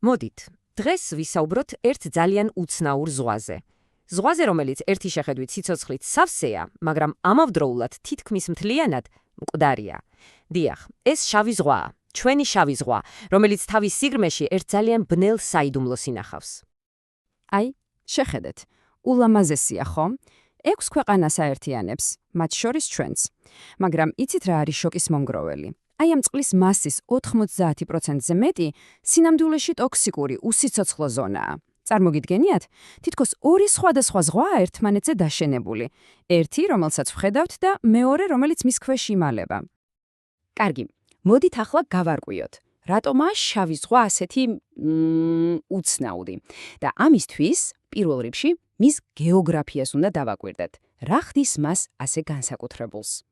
მოდით, დღეს ვისაუბროთ ერთ ძალიან უცნაურ ზღვაზე. ზღვაზე, რომელიც ერთი შეხედვით სიცოცხლით სავსეა, მაგრამ ამავდროულად თითქმის მთლიანად მკვდარია. დიახ, ეს შავი ზღვაა, ჩვენი შავი ზღვა, რომელიც თავის სიღრმეში ერთ ძალიან ბნელ საიდუმლოს ინახავს. აი, შეხედეთ, ულამაზესია, ხო? 6 ქვეყანას აერთიანებს, მათ შორის ჩვენც. მაგრამ იცით რა არის შოკის მომგროველი? აი ამ წყლის მასის 90%-ზე მეტი სინამდვილეში ტოქსიკური უსიცოცხლო ზონაა. წარმოგიდგენიათ? თითქოს ორი სხვადასხვა ზღვაა ერთმანეთზე დაშენებული. ერთი, რომელსაც ვხედავთ და მეორე, რომელიც მის ქვეშ იმალება. კარგი, მოდით ახლა გავარკვიოთ. რატომაა შავი ზღვა ასეთი უცნაური? და ამისთვის პირველ რიგში მის გეოგრაფიას უნდა დავაკვირდეთ. რა ხდის მას ასე განსაკუთრებულს?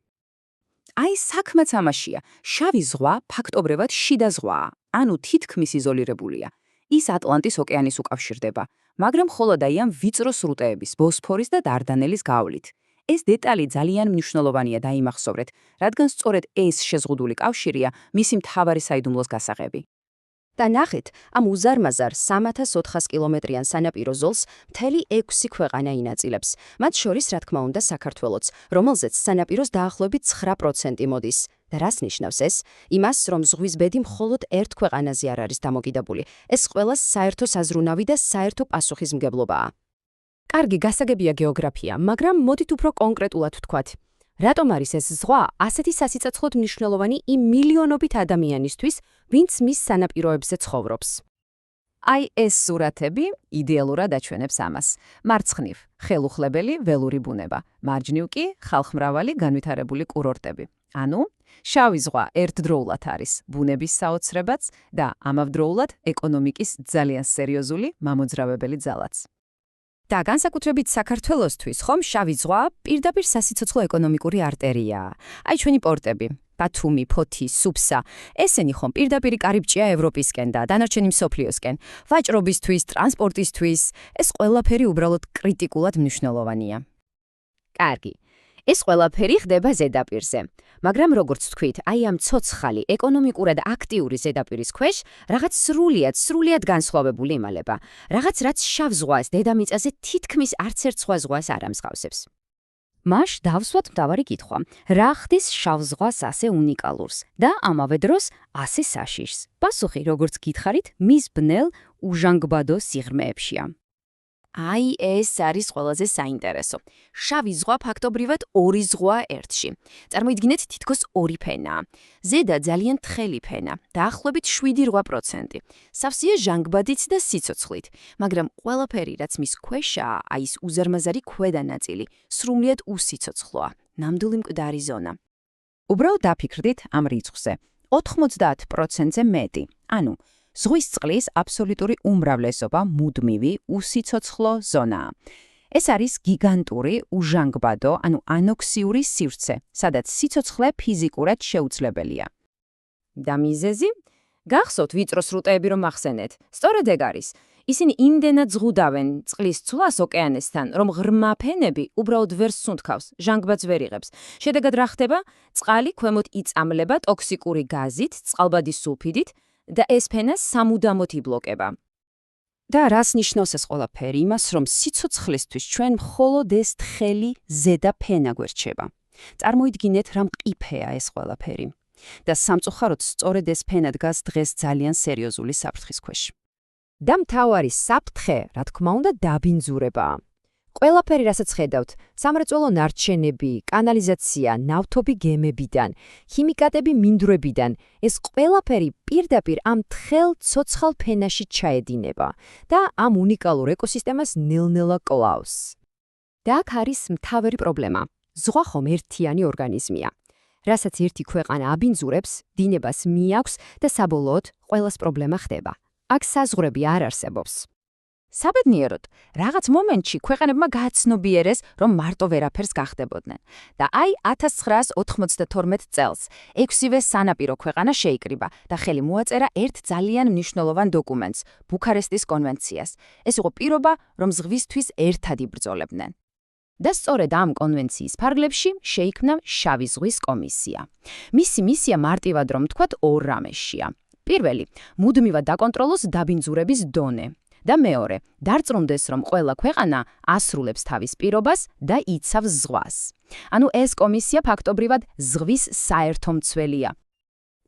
აი საქმეც ამაშია. შავი ზღვა ფაქტობრივად შიდა ზღვაა, ანუ თითქმის იზოლირებულია. ის ატლანტის ოკეანის უკავშირდება, მაგრამ მხოლოდ აი ამ ვიწრო სრუტეების, ბოსფორის და დარდანელის გავლით. ეს დეტალი ძალიან მნიშვნელოვანია დაიმახსოვრეთ, რადგან სწორედ ეს შეზღუდული კავშირია მისი მთავარი საიდუმლოს გასაღები. და ნახეთ, ამ უზარმაზარ 3400 კილომეტრიან სანაპირო ზოლს მთელი 6 ქვეყანა ინაწილებს. მათ შორის, რა თქმა უნდა, საქართველოც, რომელზეც სანაპიროს დაახლოებით 9% მოდის. და რას ნიშნავს ეს? იმას, რომ ზღვის ბედი მხოლოდ ერთ ქვეყანაზე არ არის დამოკიდებული. ეს ყველას საერთო საზრუნავი და საერთო პასუხისმგებლობაა. კარგი, გასაგებია გეოგრაფია, მაგრამ მოდით უფრო კონკრეტულად ვთქვათ. რატომ არის ეს ზღვა ასეთი სასიცოცხლოდ მნიშვნელოვანი იმ მილიონობით ადამიანისთვის, ვინც მის სანაპიროებზე ცხოვრობს? აი ეს სურათები იდეალურად აჩვენებს ამას. მარცხნივ ხელუხლებელი ველური ბუნება, მარჯვნივ კი ხალხმრავალი განვითარებული კურორტები. ანუ შავი ზღვა ერთდროულად არის ბუნების საოცრებაც და ამავდროულად ეკონომიკის ძალიან სერიოზული მამოძრავებელი ძალაც. და განსაკუთრებით საქართველოსთვის, ხომ შავი ზღვა პირდაპირ სასიცოცხლო ეკონომიკური არტერიაა. აი ჩვენი პორტები, ბათუმი, ფოთი, სუფსა, ესენი ხომ პირდაპირ კარიბჭეა ევროპისკენ და დანარჩენი მსოფლიოსკენ. ვაჭრობისთვის, ტრანსპორტისთვის, ეს ყველაფერი უბრალოდ კრიტიკულად მნიშვნელოვანია. კარგი. ეს ყველაფერი ხდება ზედაპირზე. მაგრამ როგორც თქვით, აი ამ ცოცხალი, ეკონომიკურად აქტიური ზედაპირის ქვეშ რაღაც სრულიად განსხვავებული იმალება. რაღაც, რაც შავ ზღვას დედამიწაზე თითქმის არც ერთ სხვა ზღვას არ ამსგავსებს. მაშ დავსვათ მთავარი კითხვა. რა ხდის შავ ზღვას ასე უნიკალურს და ამავე დროს ასე საშიშს? პასუხი, როგორც გითხარით, მის ბნელ უჟანგბადო სიღრმეებშია. აი ეს არის ყველაზე საინტერესო. შავი ზღვა ფაქტობრივად ორი ზღვა ერთში. წარმოიდგინეთ თითქოს ორი ფენაა. ზედა ძალიან თხელი ფენა, დაახლოებით 7-8%. სავსეა ჟანგბადით და სიცოცხლით, მაგრამ ყველაფერი, რაც მის ქვეშაა, აი ეს უზარმაზარი ქვედა ნაწილი, სრულიად უსიცოცხლოა, ნამდვილი მკვდარი ზონა. უბრალოდ დაფიქრდით ამ რიცხვზე. 90%-ზე მეტი. ანუ ზღვის წყლის აბსოლუტური უმრავლესობა მუდმივი უსიცოცხლო ზონაა. ეს არის გიგანტური, უჟანგბადო, ანუ ანოქსიური სივრცე, სადაც სიცოცხლე ფიზიკურად შეუძლებელია. და მიზეზი? გახსოვთ ვიწრო სრუტეები რომ ახსენეთ. სწორედ ეგ არის. ისინი იმდენად ზღუდავენ წყლის ცვლას ოკეანესთან, რომ ღრმა ფენები უბრალოდ ვერ სუნთქავს, ჟანგბადს ვერ იღებს. შედეგად რა ხდება? წყალი ქვემოთ იწამლება ტოქსიკური გაზით, წყალბადის სულფიდით, და ეს ფენა სამუდამოდ იბლოკება. და რას ნიშნავს ეს ყველაფერი? იმას, რომ სიცოცხლისთვის ჩვენ მხოლოდ ეს თხელი ზედა ფენა გვერჩება. წარმოიდგინეთ, რა მყიფეა ეს ყველაფერი. და სამწუხაროდ სწორედ ეს ფენა დგას დღეს ძალიან სერიოზული საფრთხის ქვეშ. და მთავარი საფრთხე, რა თქმა უნდა, დაბინძურებაა. ყველაფერი, რასაც ხედავთ, სამრეწველო ნარჩენები, კანალიზაცია, ნავთობი გემებიდან, ქიმიკატები მინდვრებიდან, ეს ყველაფერი პირდაპირ ამ თხელ ცოცხალ ფენაში ჩაედინება და ამ უნიკალურ ეკოსისტემას ნელ-ნელა კლავს. და აქ არის მთავარი პრობლემა. ზღვა ხომ ერთიანი ორგანიზმია. რასაც ერთი ქვეყანა აბინძურებს, დინებას მიაქვს და საბოლოოდ ყველას პრობლემა ხდება. აქ საზღვრები არ არსებობს. საბედნიეროდ, რაღაც მომენტში ქვეყანებმა გააცნობიერეს, რომ მარტო ვერაფერს გახდებოდნენ. და აი 1992 წელს 6-ვე სანაპირო ქვეყანა შეიკრიბა და ხელი მოაწერა ერთ ძალიან მნიშვნელოვან დოკუმენტს, ბუქარესტის კონვენციას. ეს იყო პირობა, რომ ზღვისთვის ერთად იბრძოლებდნენ. და სწორედ ამ კონვენციის ფარგლებში შეიქმნა შავი ზღვის კომისია. მისი მისია მარტივად რომ ვთქვათ ორ რამეშია. პირველი, მუდმივად დაკონტროლოს დაბინძურების დონე. და მეორე, დარწმუნდეს, რომ ყველა ქვეყანა ასრულებს თავის პირობას და იცავს ზღვას. ანუ ეს კომისია ფაქტობრივად ზღვის საერთო მცველია.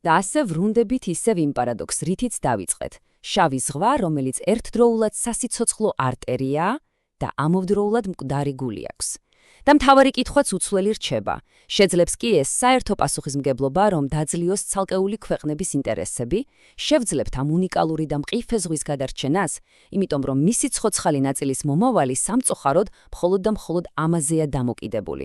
და ასე ვრუნდებით ისევ იმ პარადოქსს, რითიც დავიწყეთ. შავი ზღვა, რომელიც ერთდროულად სასიცოცხლო არტერია და ამავდროულად მკვდარი გული აქვს. და მთავარი კითხვაც უცვლელი რჩება. შეძლებს კი ეს საერთო პასუხისმგებლობა, რომ დაძლიოს ცალკეული ქვეყნების ინტერესები, შევძლებთ ამ უნიკალური და მყიფე ზღვის გადარჩენას, იმიტომ რომ მისი ცოცხალი ნაწილის მომავალი სამწუხაროდ მხოლოდ და მხოლოდ ამაზეა დამოკიდებული.